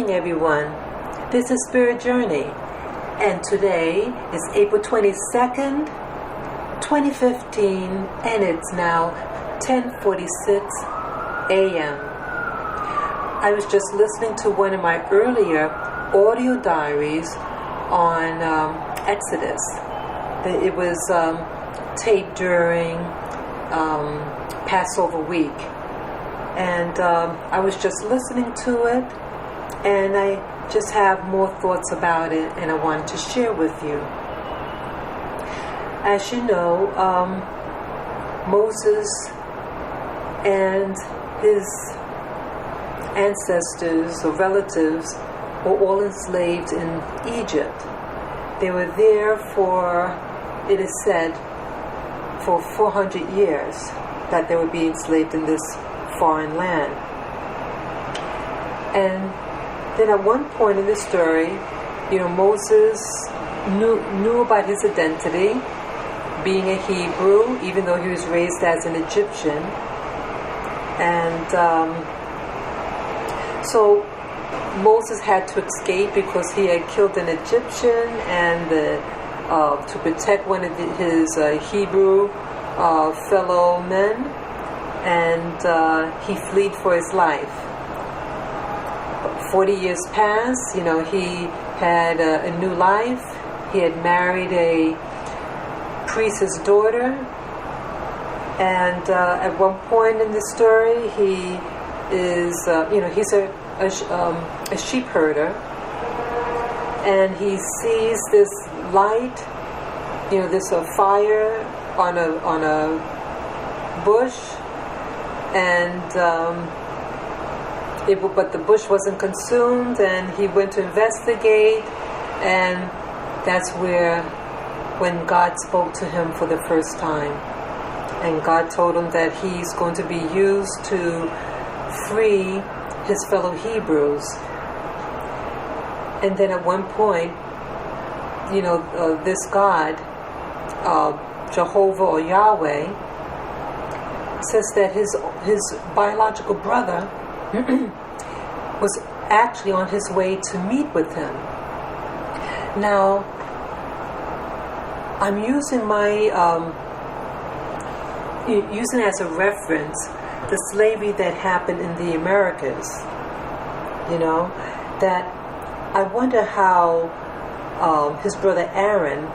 morning, everyone. This is Spirit Journey, and today is April 22nd, 2015, and it's now 10:46 a.m. I was just listening to one of my earlier audio diaries on Exodus. It was taped during Passover week, and I was just listening to it, and I just have more thoughts about it, and I wanted to share with you. As you know, Moses and his ancestors or relatives were all enslaved in Egypt. They were there for, it is said, for 400 years that they would be enslaved in this foreign land. And then at one point in the story, Moses knew about his identity, being a Hebrew, even though he was raised as an Egyptian. And so Moses had to escape because he had killed an Egyptian, and to protect one of his Hebrew fellow men, and he fled for his life. 40 years passed, he had a new life. He had married a priest's daughter, and at one point in the story, he is, he's a sheep herder, and he sees this light, this fire on a bush, and but the bush wasn't consumed, and he went to investigate, and that's when God spoke to him for the first time. And God told him that he's going to be used to free his fellow Hebrews. And then at one point, this God, Jehovah or Yahweh, says that his biological brother was actually on his way to meet with him. Now, I'm using using as a reference the slavery that happened in the Americas. That I wonder how his brother Aaron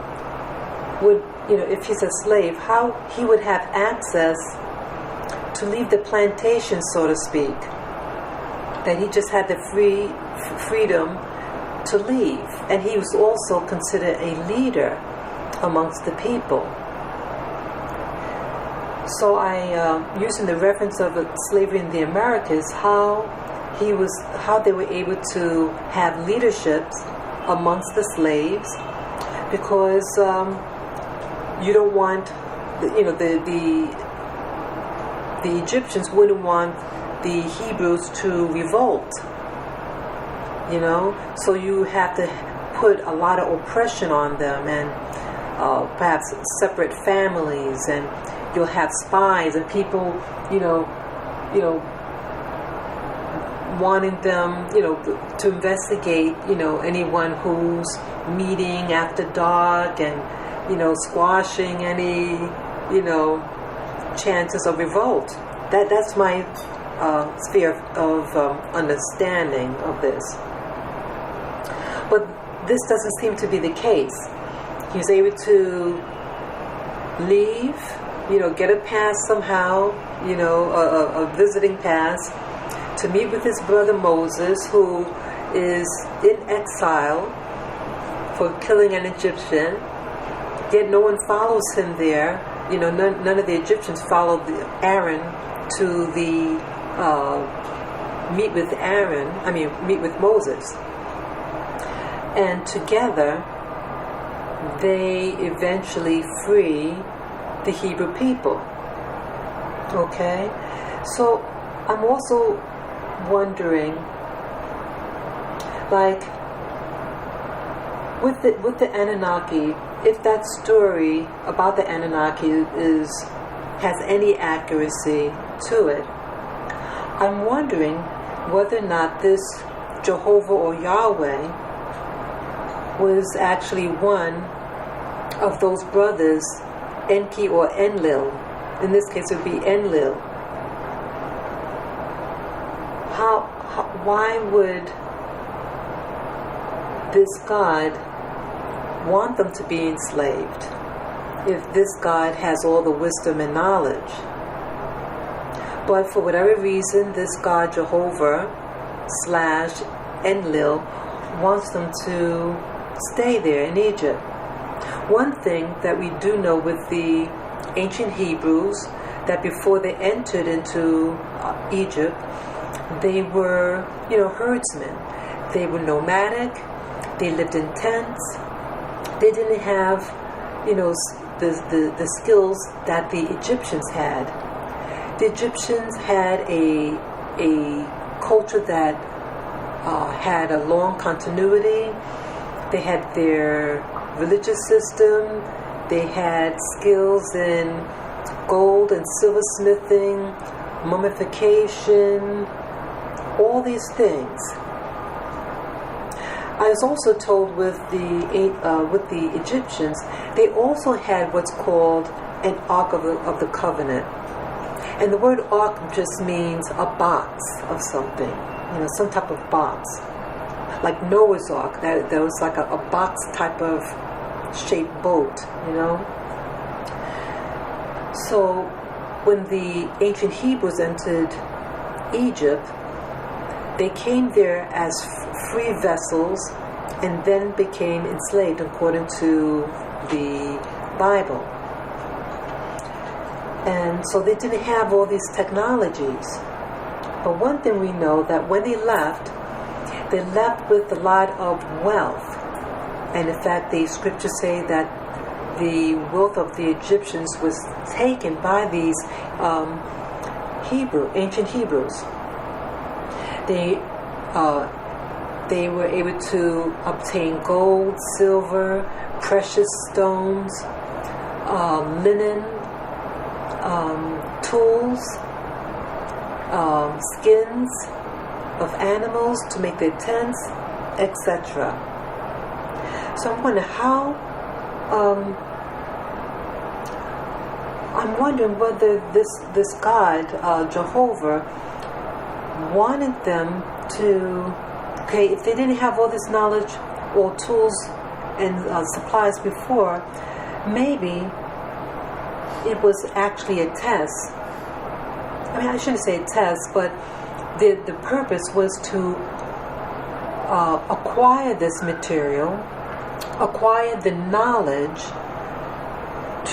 would, if he's a slave, how he would have access to leave the plantation, so to speak. That he just had the freedom to leave. And he was also considered a leader amongst the people. So I, using the reference of slavery in the Americas, how they were able to have leaderships amongst the slaves, because you don't want, the Egyptians wouldn't want the Hebrews to revolt, so you have to put a lot of oppression on them, and perhaps separate families, and you'll have spies and people, wanting them, to investigate, anyone who's meeting after dark, and, squashing any, chances of revolt. That's my sphere of understanding of this. But this doesn't seem to be the case. He was able to leave, get a pass somehow, a visiting pass, to meet with his brother Moses, who is in exile for killing an Egyptian. Yet no one follows him there. None of the Egyptians followed Aaron to the meet with Moses. And together they eventually free the Hebrew people. Okay? So I'm also wondering, like, with the Anunnaki, if that story about the Anunnaki has any accuracy to it, I'm wondering whether or not this Jehovah or Yahweh was actually one of those brothers, Enki or Enlil. In this case, it would be Enlil. Why would this God want them to be enslaved if this God has all the wisdom and knowledge? But for whatever reason, this God, Jehovah / Enlil, wants them to stay there in Egypt. One thing that we do know with the ancient Hebrews, that before they entered into Egypt, they were, herdsmen. They were nomadic. They lived in tents. They didn't have, the skills that the Egyptians had. The Egyptians had a culture that had a long continuity. They had their religious system. They had skills in gold and silversmithing, mummification, all these things. I was also told with the Egyptians, they also had what's called an Ark of the Covenant. And the word ark just means a box of something, some type of box. Like Noah's Ark, that was like a box type of shaped boat, So when the ancient Hebrews entered Egypt, they came there as free vessels and then became enslaved according to the Bible. And so they didn't have all these technologies. But one thing we know, that when they left with a lot of wealth. And in fact, the scriptures say that the wealth of the Egyptians was taken by these ancient Hebrews. They were able to obtain gold, silver, precious stones, linen, tools, skins of animals to make their tents, etc. So I'm wondering I'm wondering whether this God, Jehovah, wanted them to, if they didn't have all this knowledge or tools and supplies before, maybe it was actually a test. I mean, I shouldn't say a test, but the purpose was to acquire this material, acquire the knowledge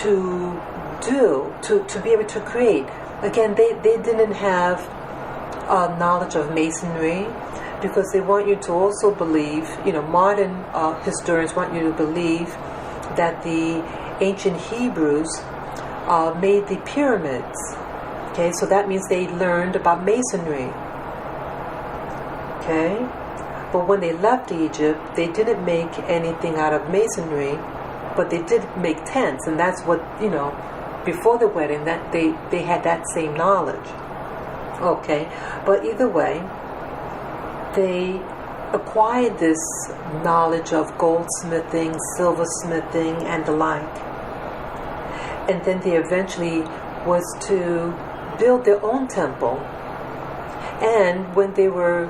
to be able to create. Again, they didn't have knowledge of masonry, because they want you to also believe, modern historians want you to believe that the ancient Hebrews made the pyramids. Okay, so that means they learned about masonry. Okay, but when they left Egypt, they didn't make anything out of masonry, but they did make tents, and that's what, before the wedding, that they had that same knowledge. Okay, but either way, they acquired this knowledge of goldsmithing, silversmithing, and the like. And then they eventually was to build their own temple. And when they were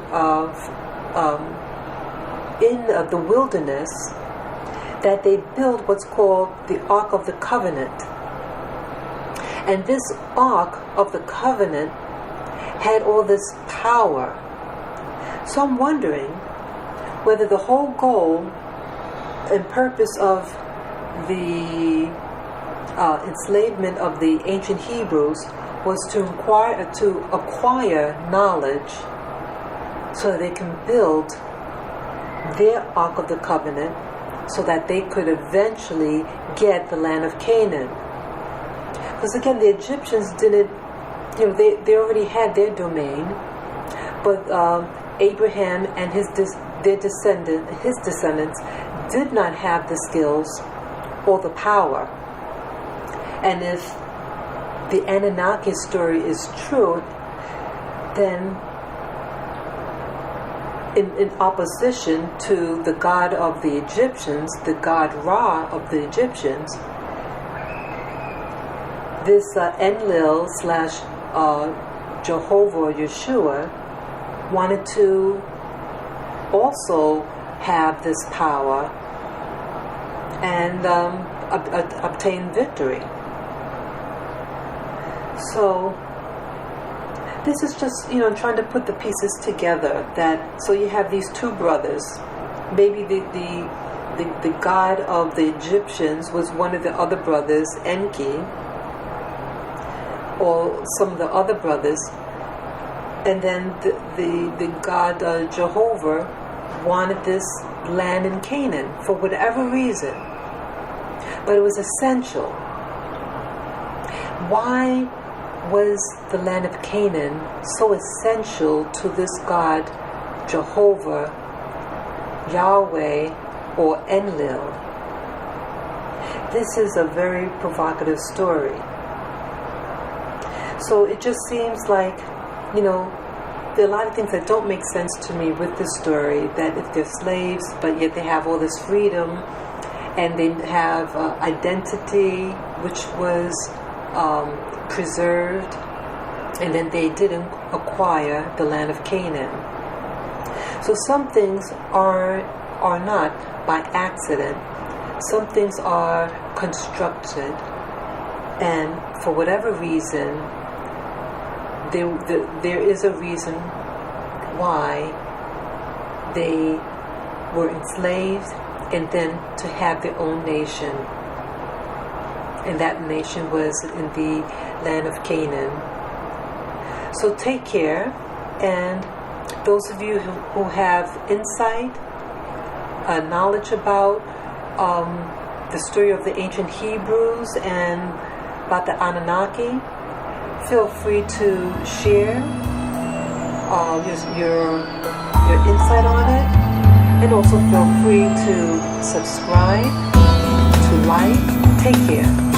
in the wilderness, that they built what's called the Ark of the Covenant. And this Ark of the Covenant had all this power. So I'm wondering whether the whole goal and purpose of the enslavement of the ancient Hebrews was to acquire knowledge so that they can build their Ark of the Covenant, so that they could eventually get the land of Canaan. Because again, the Egyptians didn't, they already had their domain, but Abraham and his descendants did not have the skills or the power. And if the Anunnaki story is true, then in opposition to the god of the Egyptians, the god Ra of the Egyptians, this Enlil slash Jehovah or Yeshua wanted to also have this power and obtain victory. So this is just, trying to put the pieces together. So you have these two brothers. Maybe the god of the Egyptians was one of the other brothers, Enki, or some of the other brothers, and then the god Jehovah wanted this land in Canaan for whatever reason, but it was essential. Why was the land of Canaan so essential to this god Jehovah, Yahweh, or Enlil? This is a very provocative story. So it just seems like, there are a lot of things that don't make sense to me with this story, that if they're slaves, but yet they have all this freedom, and they have identity, which was preserved, and then they didn't acquire the land of Canaan. So some things are not by accident. Some things are constructed, and for whatever reason, there is a reason why they were enslaved, and then to have their own nation. And that nation was in the land of Canaan. So take care, and those of you who have insight, knowledge about the story of the ancient Hebrews and about the Anunnaki, feel free to share your insight on it, and also feel free to subscribe, to like. Take care.